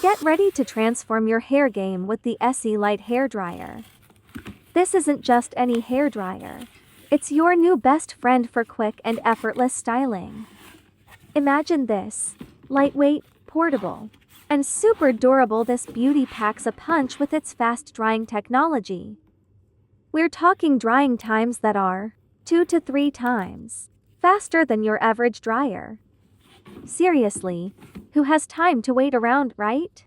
Get ready to transform your hair game with the Lite hairdryer. This isn't just any hairdryer. It's your new best friend for quick and effortless styling. Imagine this. Lightweight, portable, and super durable, this beauty packs a punch with its fast drying technology. We're talking drying times that are 2 to 3 times faster than your average dryer. Seriously, who has time to wait around, right?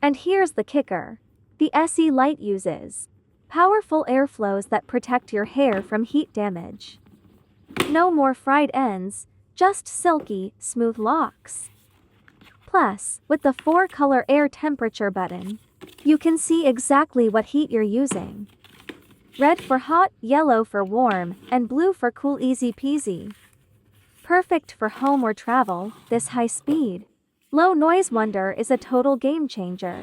And here's the kicker. The Lite uses powerful airflows that protect your hair from heat damage. No more fried ends, just silky, smooth locks. Plus, with the 4-color air temperature button, you can see exactly what heat you're using. Red for hot, yellow for warm, and blue for cool, easy peasy. Perfect for home or travel, this high-speed, low-noise wonder is a total game changer.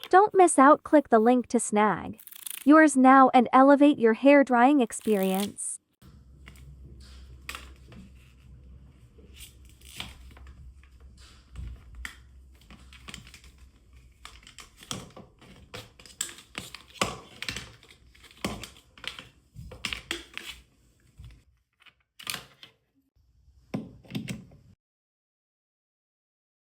Don't miss out. Click the link to snag yours now and elevate your hair drying experience.